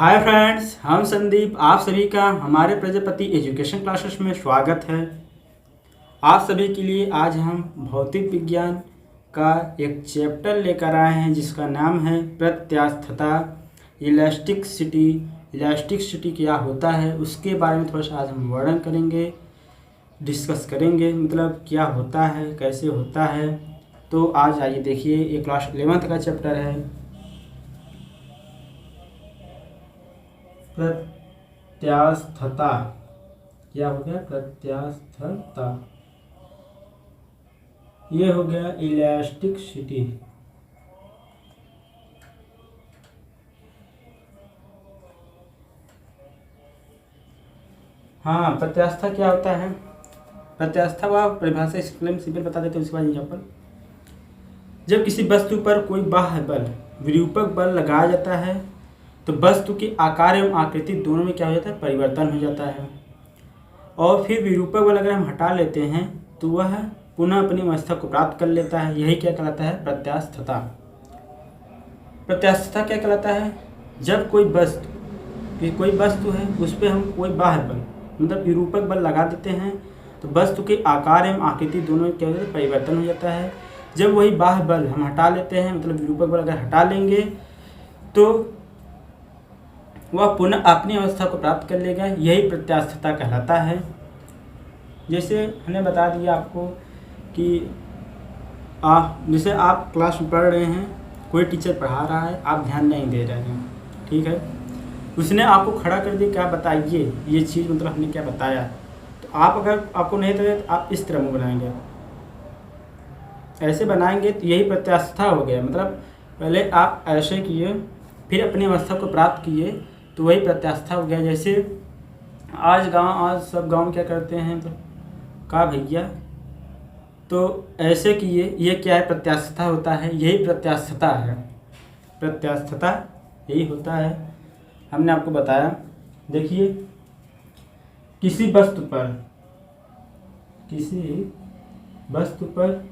Hi friends, हम संदीप। आप सभी का हमारे प्रजापति एजुकेशन क्लासेस में स्वागत है। आप सभी के लिए आज हम भौतिक विज्ञान का एक चैप्टर लेकर आए हैं जिसका नाम है प्रत्यास्थता। इलास्टिसिटी। इलास्टिसिटी क्या होता है उसके बारे में थोड़ा सा आज हम वर्णन करेंगे, डिस्कस करेंगे। मतलब क्या होता है, कैसे होता है। तो आज आइए देखिए, ये क्लास 11th का चैप्टर है प्रत्यास्थता। क्या हो गया? प्रत्यास्थता। ये हो गया इलास्टिसिटी। हाँ, प्रत्यास्था क्या होता है? प्रत्यास्था व परिभाषा एक्सप्लेन सिंपल बता देते हैं, उसके बाद एग्जाम्पल। जब किसी वस्तु पर कोई बाह्य बल, विरूपक बल लगाया जाता है तो वस्तु के आकार एवं आकृति दोनों में क्या हो जाता है? परिवर्तन हो जाता है। और फिर विरूपक बल अगर हम हटा लेते हैं तो वह पुनः अपनी अवस्था को प्राप्त कर लेता है। यही क्या कहलाता है? प्रत्यास्थता। प्रत्यास्थता क्या कहलाता है? जब कोई वस्तु है उस पर हम कोई बाह्य बल मतलब विरूपक बल लगा देते हैं तो वस्तु के आकार एवं आकृति दोनों में क्या हो जाता है? परिवर्तन हो जाता है। जब वही बाह्य बल हम हटा लेते हैं, मतलब विरूपक बल अगर हटा लेंगे तो वह पुनः अपनी अवस्था को प्राप्त कर लेगा। यही प्रत्यास्थता कहलाता है। जैसे हमने बता दिया आपको कि जैसे आप क्लास में पढ़ रहे हैं, कोई टीचर पढ़ा रहा है, आप ध्यान नहीं दे रहे हैं, ठीक है। उसने आपको खड़ा कर दिया, क्या बताइए ये चीज़, मतलब हमने क्या बताया। तो आप अगर आपको नहीं तो आप इस तरह मुँह बनाएंगे, ऐसे बनाएंगे तो यही प्रत्यास्थता हो गया। मतलब पहले आप ऐसे किए फिर अपनी अवस्था को प्राप्त किए तो वही प्रत्यास्थता हो गया। जैसे आज सब गांव क्या करते हैं, तो कहा भैया, तो ऐसे किए, ये क्या है? प्रत्यास्थता होता है। यही प्रत्यास्थता है। प्रत्यास्थता यही होता है, हमने आपको बताया। देखिए, किसी वस्तु पर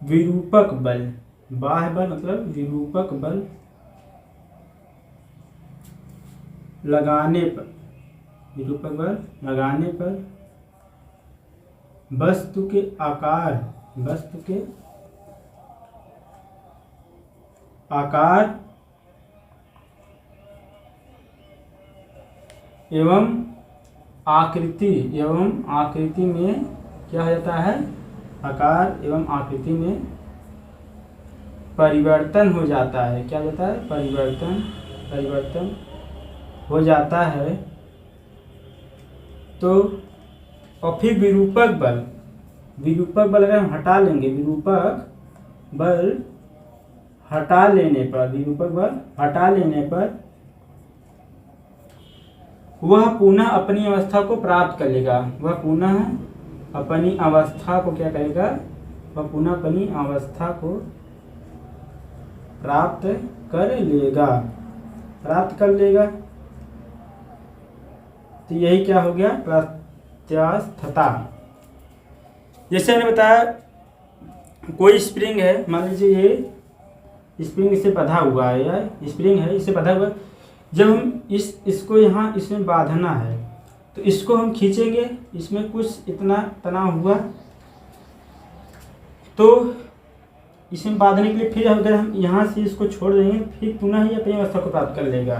विरूपक बल, बाह्य बल मतलब विरूपक बल लगाने पर वस्तु के आकार एवं आकृति में क्या हो जाता है? आकार एवं आकृति में परिवर्तन हो जाता है। क्या होता है? परिवर्तन हो जाता है। तो और फिर विरूपक बल अगर हम हटा लेंगे, विरूपक बल हटा लेने पर वह पुनः अपनी अवस्था को प्राप्त कर लेगा। वह पुनः अपनी अवस्था को क्या करेगा? वह पुनः अपनी अवस्था को प्राप्त कर लेगा। तो यही क्या हो गया? प्रत्यास्थता। जैसे मैंने बताया, कोई स्प्रिंग है, मान लीजिए ये स्प्रिंग इसे बंधा हुआ है, या स्प्रिंग है इसे बंधा हुआ है। जब हम इसको यहाँ इसमें बांधना है तो इसको हम खींचेंगे, इसमें कुछ इतना तनाव हुआ तो इसमें बांधने के लिए फिर अगर हम यहाँ से इसको छोड़ देंगे फिर पुनः ही अपनी अवस्था को प्राप्त कर लेगा।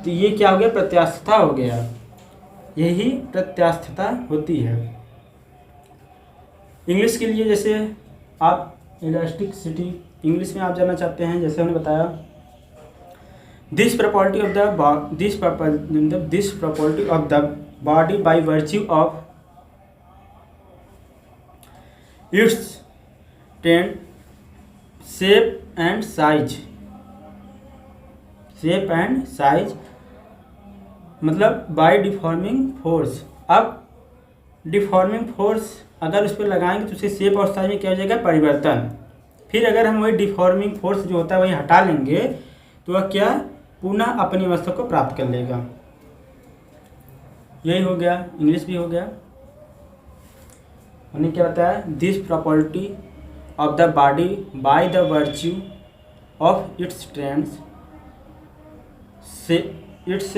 तो ये क्या हो गया? प्रत्यास्थता हो गया। यही प्रत्यास्थता होती है। इंग्लिश के लिए, जैसे आप इलास्टिसिटी इंग्लिश में आप जानना चाहते हैं, जैसे हमने बताया, this property of the body by virtue of its tend shape and size मतलब बाय डिफॉर्मिंग फोर्स। अब डिफॉर्मिंग फोर्स अगर उस पर लगाएंगे तो उसके शेप और साइज में क्या हो जाएगा? परिवर्तन। फिर अगर हम वही डिफॉर्मिंग फोर्स जो होता है वही हटा लेंगे तो वह क्या? पुनः अपनी अवस्था को प्राप्त कर लेगा। यही हो गया, इंग्लिश भी हो गया। हमने क्या बताया? This property of the body by the virtue of its trends से इट्स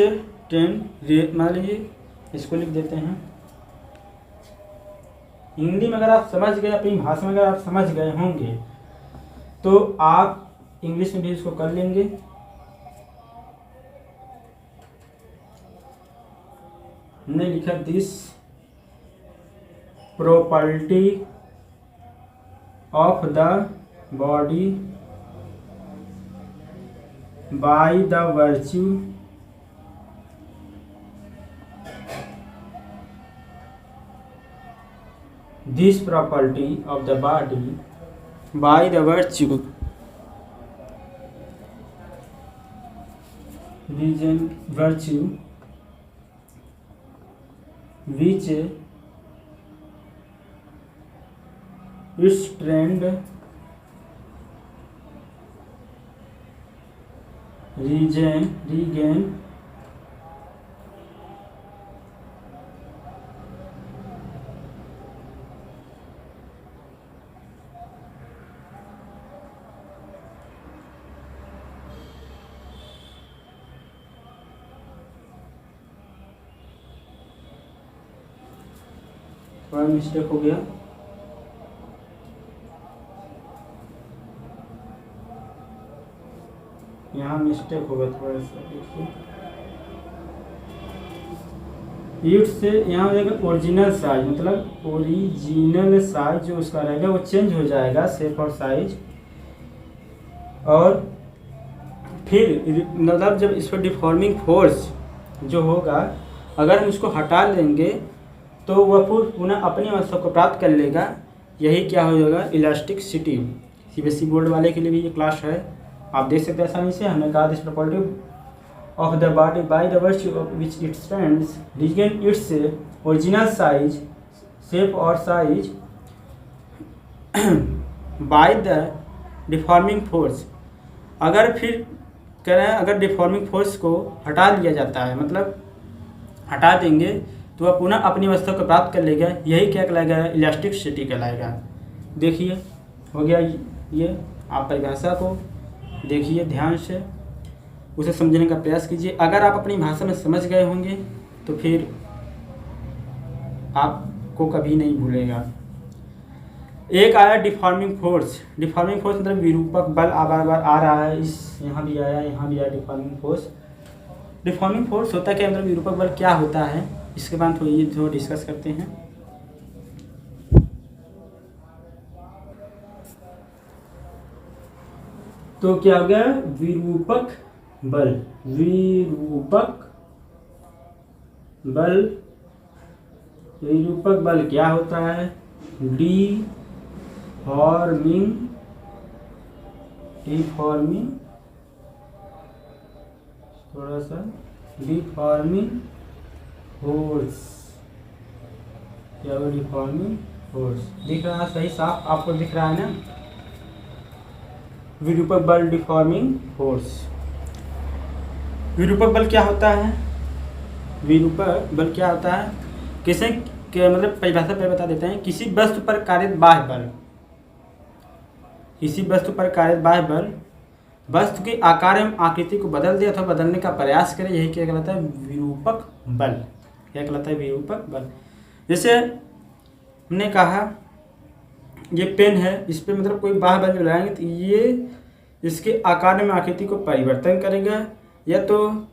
ट्रेंड, मान लीजिए इसको लिख देते हैं हिंदी में। अगर आप समझ गए, अपनी भाषा में अगर आप समझ गए होंगे तो आप इंग्लिश में भी इसको कर लेंगे। हमने लिखा this property of the body by the virtue this property of the body by the virtue which its trend regain थोड़ा मिस्टेक हो गया। यहाँ मिस्टेक हो गया थोड़ा सा, देखिए इट से यहाँ हो जाएगा ओरिजिनल साइज, मतलब ओरिजिनल साइज जो उसका रहेगा वो चेंज हो जाएगा शेप और साइज। और फिर मतलब जब इस पर डिफॉर्मिंग फोर्स जो होगा अगर हम इसको हटा लेंगे तो वह पुनः अपनी अवस्था को प्राप्त कर लेगा। यही क्या हो जाएगा, इलास्टिसिटी। सीबीएसई बोर्ड वाले के लिए भी ये क्लास है, आप देख सकते हैं आसानी से। हमने कहा this property of the body by the virtue of which it stands regain its original size shape और size by the deforming force. अगर फिर कह रहे हैं अगर डिफॉर्मिंग फोर्स को हटा लिया जाता है, मतलब हटा देंगे तो वह पुनः अपनी अवस्था को प्राप्त कर लेगा। यही क्या कहलाएगा, इलास्टिसिटी कहलाएगा। देखिए हो गया ये। आप परिभाषा को देखिए ध्यान से, उसे समझने का प्रयास कीजिए। अगर आप अपनी भाषा में समझ गए होंगे तो फिर आपको कभी नहीं भूलेगा। एक आया डिफॉर्मिंग फोर्स। डिफॉर्मिंग फोर्स मतलब विरूपक बल बार बार आ रहा है, इस यहाँ भी आया, यहाँ भी आया डिफॉर्मिंग फोर्स। डिफॉर्मिंग फोर्स होता क्या, मतलब विरूपक बल क्या होता है, इसके बाद थोड़ा डिस्कस करते हैं। तो क्या हो गया, विरूपक बल। विरूपक बल, विरूपक बल क्या होता है, डिफॉर्मिंग थोड़ा सा डिफॉर्मिंग फोर्स। क्या होगा, डिफॉर्मिंग फोर्स। दिख रहा है सही साफ आपको दिख रहा है ना, विरूपक बल डिफॉर्मिंग फोर्स। विरूपक बल क्या होता है, विरूपक बल क्या होता है, किसे के मतलब परिभाषा पर बता देते हैं। किसी वस्तु पर कार्यरत बाह्य बल, किसी वस्तु पर कार्यरत बाह्य बल वस्तु के आकार एवं आकृति को बदल दे अथवा बदलने का प्रयास करे, यही क्या कहलाता है, विरूपक बल। क्या कहलाता है, विरूपक बल। जैसे हमने कहा ये पेन है, इस पे मतलब कोई बाह्य बल लगाएंगे तो ये इसके आकार में आकृति को परिवर्तन करेगा, या तो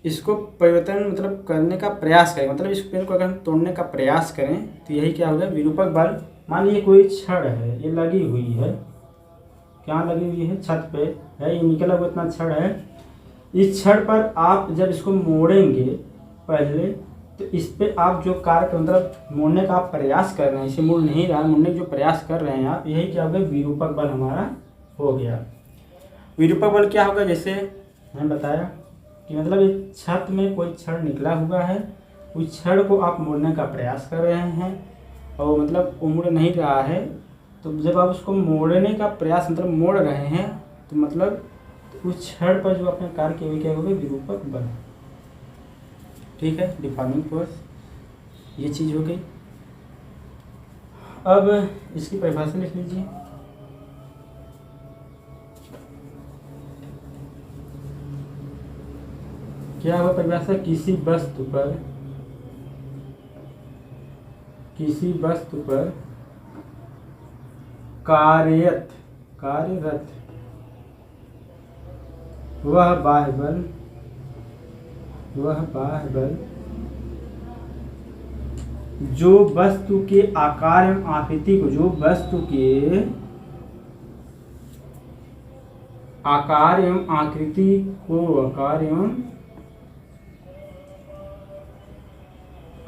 इसको परिवर्तन मतलब करने का प्रयास करें, मतलब इस पेन को अगर हम तोड़ने का प्रयास करें तो यही क्या होगा, विरूपक बल। मान लीजिए कोई छड़ है, ये लगी हुई है, क्या लगी हुई है, छत पे है, ये निकला हुआ इतना छड़ है। इस छड़ पर आप जब इसको मोड़ेंगे पहले, तो इस पे आप जो कार्य मतलब मोड़ने का आप प्रयास कर रहे हैं, इसे मुड़ नहीं रहा, मोड़ने का जो प्रयास कर रहे हैं आप, यही क्या होगा, विरूपक बल हमारा हो गया। विरूपक बल क्या होगा, जैसे मैंने बताया कि मतलब इस छत में कोई छड़ निकला हुआ है, उस छड़ को आप मोड़ने का प्रयास कर रहे हैं और मतलब वो मुड़ नहीं रहा है, तो जब आप उसको मोड़ने का प्रयास मतलब मोड़ रहे हैं तो मतलब उस छड़ पर जो आपने कार्य किया क्या होगा, विरूपक बल। ठीक है, डिफॉर्मिंग फोर्स ये चीज़ हो गई। अब इसकी परिभाषा लिख लीजिए। क्या हुआ परिभाषा? किसी वस्तु पर कार्यरत वह बाह्य बल जो वस्तु के आकार एवं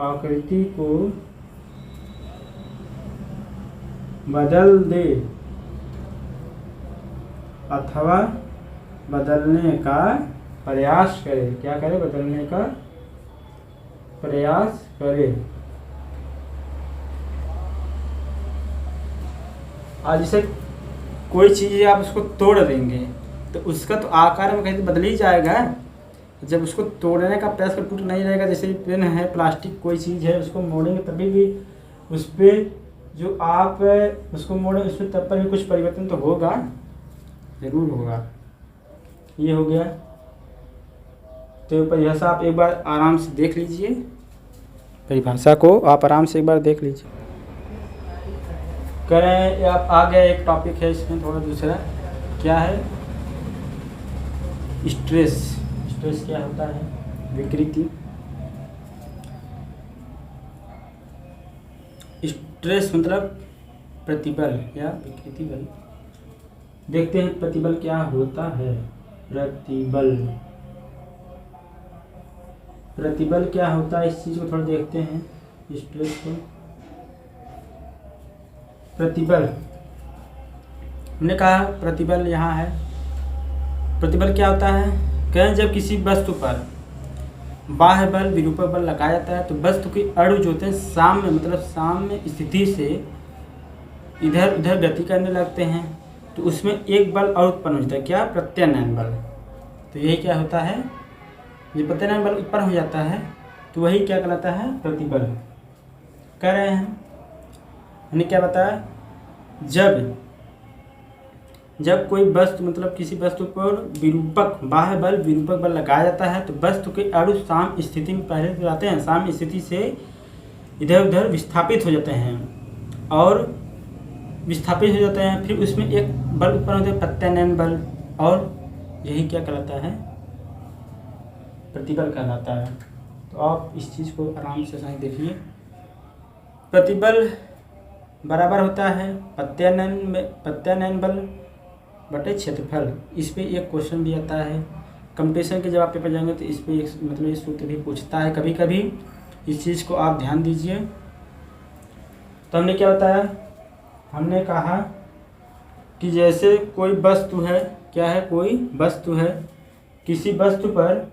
आकृति को बदल दे अथवा बदलने का प्रयास करे। क्या करे? बदलने का प्रयास करे। आज जैसे कोई चीज़ आप उसको तोड़ देंगे तो उसका तो आकार में कहीं तो बदल ही जाएगा। जब उसको तोड़ने का प्रयास कर टूट नहीं रहेगा। जैसे पेन है, प्लास्टिक कोई चीज़ है, उसको मोड़ेंगे तभी भी उस पर जो आप उसको मोड़े उस पर तब पर भी कुछ परिवर्तन तो होगा, ज़रूर होगा। ये हो गया। तो परिभाषा आप एक बार आराम से देख लीजिए। परिभाषा को आप आराम से एक बार देख लीजिए। करें आप आ गया एक टॉपिक है इसमें थोड़ा दूसरा। क्या है? स्ट्रेस क्या होता है? विकृति। स्ट्रेस मतलब प्रतिबल या विकृति बल। देखते हैं प्रतिबल क्या होता है। प्रतिबल क्या होता है, इस चीज को थोड़ा देखते हैं। स्ट्रेस को प्रतिबल हमने कहा, प्रतिबल यहाँ है। प्रतिबल क्या होता है? कहें जब किसी वस्तु पर बाह्य बल विरूपक बल लगाया जाता है तो वस्तु के अणु जो होते हैं साम्य स्थिति से इधर उधर गति करने लगते हैं, तो उसमें एक बल और उत्पन्न हो जाता है। क्या? प्रत्यानयन बल। तो यही क्या होता है? जब प्रत्यानयन बल उत्पन्न हो जाता है तो वही क्या कहलाता है? प्रतिबल। कह रहे हैं हमने क्या बताया? जब कोई वस्तु किसी वस्तु पर बाह्य बल विरूपक बल लगाया जाता है तो वस्तु के अणु साम्य स्थिति में पहले तो जाते हैं, साम्य स्थिति से इधर उधर विस्थापित हो जाते हैं फिर उसमें एक बल उत्पन्न होता है, प्रत्यानयन बल, और यही क्या कहलाता है? प्रतिबल कहलाता है। तो आप इस चीज़ को आराम से सही देखिए। प्रतिबल बराबर होता है प्रत्यानयन बल बटे क्षेत्रफल। इस पे एक क्वेश्चन भी आता है कंपटीशन के, जब आप पेपर जाएंगे तो इस पे एक ये सूत्र भी पूछता है कभी कभी। इस चीज़ को आप ध्यान दीजिए। तो हमने क्या बताया? हमने कहा कि जैसे कोई वस्तु है, क्या है? कोई वस्तु है, किसी वस्तु पर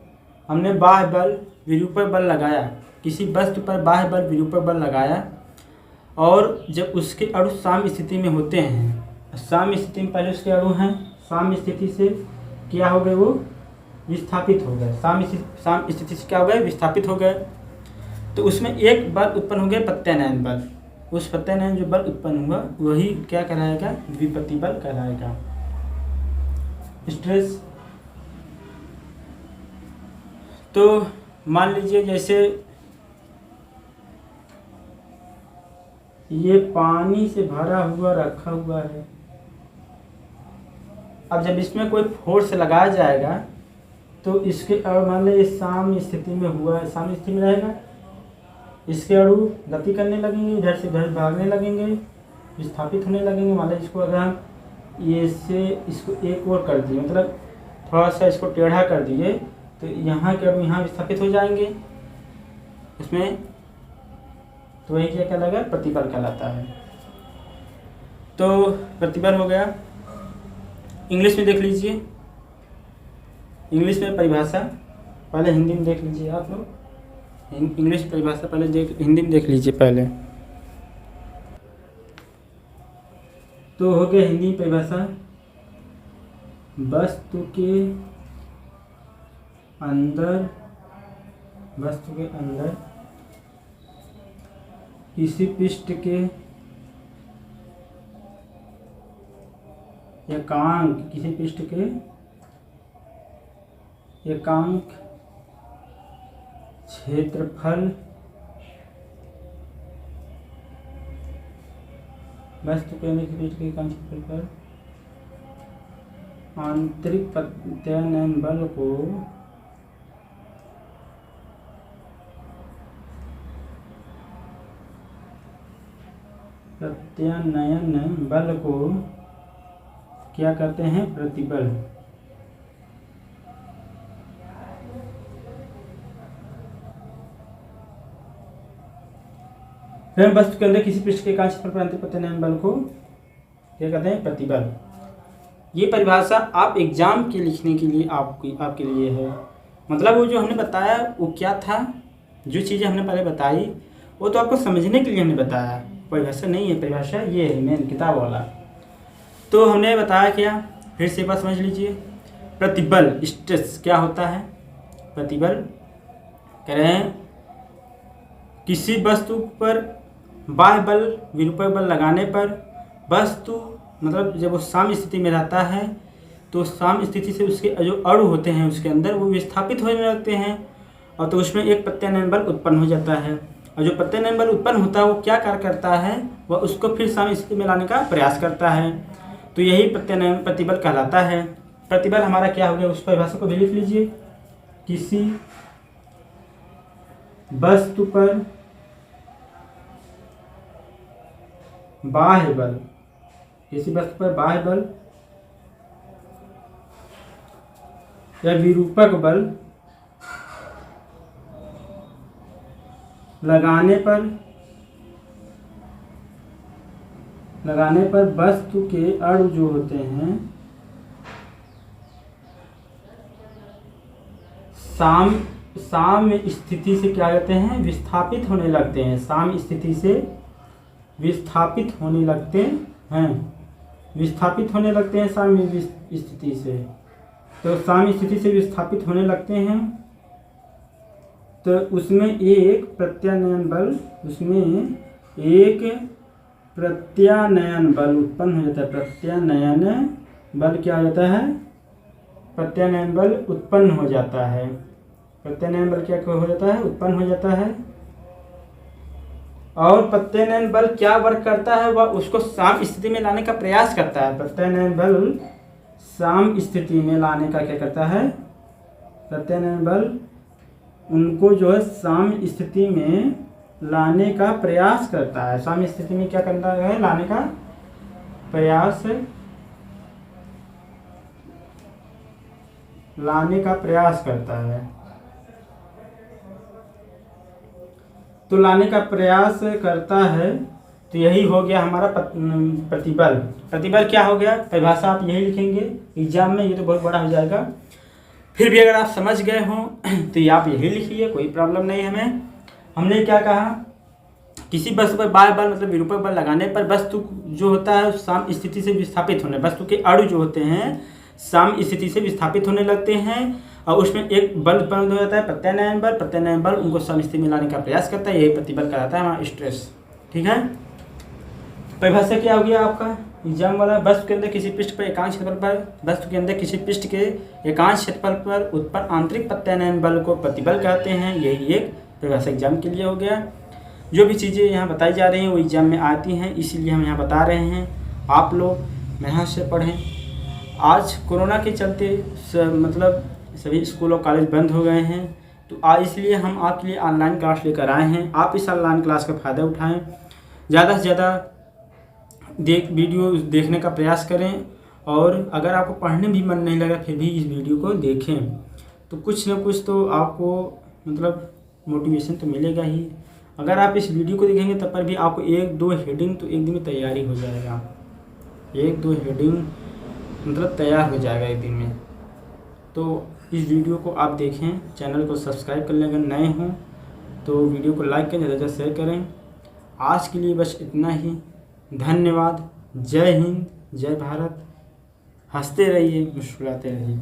हमने बाह्य बल विरूपक बल लगाया, किसी वस्तु पर बाह्य बल विरूपक बल लगाया, और जब उसके अणु साम्य स्थिति में होते हैं, साम्य स्थिति में पहले उसके अणु हैं, साम्य स्थिति से क्या हो गए? वो विस्थापित हो गए। साम्य स्थिति से क्या हो गए? विस्थापित हो गए। तो उसमें एक बल उत्पन्न हो गया, प्रत्यानयन बल। उस प्रत्यानयन जो बल उत्पन्न हुआ वही क्या कहलाएगा? विप्रतिबल कहलाएगा। स्ट्रेस। तो मान लीजिए जैसे ये पानी से भरा हुआ रखा हुआ है। अब जब इसमें कोई फोर्स लगाया जाएगा तो इसके मान लीजिए साम्य स्थिति में हुआ है, साम्य स्थिति में रहेगा, इसके अणु गति करने लगेंगे, इधर से इधर भागने लगेंगे, विस्थापित होने लगेंगे। मान लीजिए इसको अगर हम ये से इसको एक और कर दिए, थोड़ा सा इसको टेढ़ा कर दिए, तो यहाँ के अणु यहाँ विस्थापित हो जाएंगे इसमें। तो वही क्या कहलाएगा? प्रतिबल कहलाता है। तो प्रतिबल हो गया। इंग्लिश में देख लीजिए। इंग्लिश में परिभाषा पहले हिंदी में देख लीजिए आप लोग। इंग्लिश परिभाषा पहले हिंदी में देख लीजिए पहले। तो हो गया हिंदी परिभाषा। वस्तु के अंदर किसी पृष्ठ के एकांक क्षेत्रफल वस्तु केंद्र के बीच के एकांक क्षेत्रफल पर आंतरिक प्रत्यानयन बल को क्या कहते हैं? प्रतिबल। फिर वस्तु के अंदर किसी पृष्ठ के एकांक क्षेत्रफल पर आंतरिक प्रत्यानयन बल को क्या कहते हैं? प्रतिबल। ये परिभाषा आप एग्जाम के लिखने के लिए आपके लिए है। मतलब वो जो हमने बताया वो क्या था, जो चीज़ें हमने पहले बताई वो तो आपको समझने के लिए हमने बताया, परिभाषा नहीं है। परिभाषा ये है मेन किताब वाला। तो हमने बताया क्या, फिर से एक बार समझ लीजिए। प्रतिबल स्ट्रेस क्या होता है? प्रतिबल कह रहे हैं किसी वस्तु पर बाह्य बल विरूपक बल लगाने पर वस्तु मतलब जब वो साम्य स्थिति में रहता है तो साम्य स्थिति से उसके जो अणु होते हैं उसके अंदर वो विस्थापित होने लगते हैं और तो उसमें एक प्रत्यानयन बल उत्पन्न हो जाता है। और जो प्रत्यानयन बल उत्पन्न होता है वो क्या कार्य करता है? वह उसको फिर साम्य स्थिति में लाने का प्रयास करता है। तो यही प्रत्यानयन प्रतिबल कहलाता है। प्रतिबल हमारा क्या हो गया, उस परिभाषा को भी लिख लीजिए। किसी वस्तु पर बाह्य बल, किसी वस्तु पर बाह्य बल या विरूपक बल लगाने पर वस्तु के अणु जो होते हैं साम्य स्थिति से क्या कहते हैं? विस्थापित होने लगते हैं। साम्य स्थिति से विस्थापित होने लगते हैं, विस्थापित होने लगते हैं साम्य स्थिति से। तो साम्य स्थिति से विस्थापित होने लगते हैं तो उसमें एक प्रत्यानयन बल उत्पन्न हो जाता है। प्रत्यानयन बल क्या होता है? प्रत्यानयन बल उत्पन्न हो जाता है। प्रत्यानयन बल क्या हो जाता है? उत्पन्न हो जाता है। और प्रत्यानयन बल क्या वर्क करता है? वह उसको साम्य स्थिति में लाने का प्रयास करता है। प्रत्यानयन बल साम्य स्थिति में लाने का क्या करता है? प्रत्यानयन बल उनको जो है साम्य स्थिति में लाने का प्रयास करता है। साम्य स्थिति में क्या करता है? लाने का प्रयास, लाने का प्रयास करता है। तो लाने का प्रयास करता है तो यही हो गया हमारा प्रतिबल। प्रतिबल क्या हो गया? परिभाषा आप यही लिखेंगे एग्जाम में, ये तो बहुत बड़ा हो जाएगा। फिर भी अगर आप समझ गए हो तो ये आप यही लिखिए, कोई प्रॉब्लम नहीं हमें। हमने क्या कहा? किसी वस्तु पर बाह्य बल मतलब विरूपक बल लगाने पर वस्तु जो होता है साम्य स्थिति से विस्थापित होने, वस्तु के अणु जो होते हैं साम्य स्थिति से विस्थापित होने लगते हैं और उसमें एक बल उत्पन्न हो जाता है प्रत्यानयन बल। प्रत्यानयन बल उनको साम्य स्थिति में लाने का प्रयास करता है, यही प्रतिबल कहलाता है हमारा स्ट्रेस। ठीक है, परिभाषा क्या हो गया आपका एग्जाम वाला? वस्तु के अंदर किसी पृष्ठ पर एकांक क्षेत्रफल पर, वस्तु के अंदर किसी पृष्ठ के एकांक क्षेत्रफल पर उत्पन्न आंतरिक प्रत्यानयन बल को प्रतिबल कहते हैं। यही एक परिभाषा एग्जाम के लिए हो गया। जो भी चीज़ें यहाँ बताई जा रही हैं वो एग्जाम में आती हैं, इसीलिए हम यहाँ बता रहे हैं। आप लोग मेहनत से पढ़ें। आज कोरोना के चलते मतलब सभी स्कूल और कॉलेज बंद हो गए हैं, तो इसलिए हम आपके लिए ऑनलाइन क्लास लेकर आए हैं। आप इस ऑनलाइन क्लास का फ़ायदा उठाएं, ज़्यादा से ज़्यादा वीडियो देखने का प्रयास करें। और अगर आपको पढ़ने भी मन नहीं लगा फिर भी इस वीडियो को देखें, तो कुछ ना कुछ तो आपको मतलब मोटिवेशन तो मिलेगा ही। अगर आप इस वीडियो को देखेंगे तब पर भी आपको 1-2 हेडिंग तो एक दिन में तैयारी हो जाएगा। 1-2 हेडिंग मतलब तैयार हो जाएगा एक दिन में। तो इस वीडियो को आप देखें, चैनल को सब्सक्राइब कर लें अगर नए हों तो, वीडियो को लाइक करें, ज़्यादा शेयर करें। आज के लिए बस इतना ही। धन्यवाद। जय हिंद, जय भारत। हंसते रहिए, मुस्कुराते रहिए।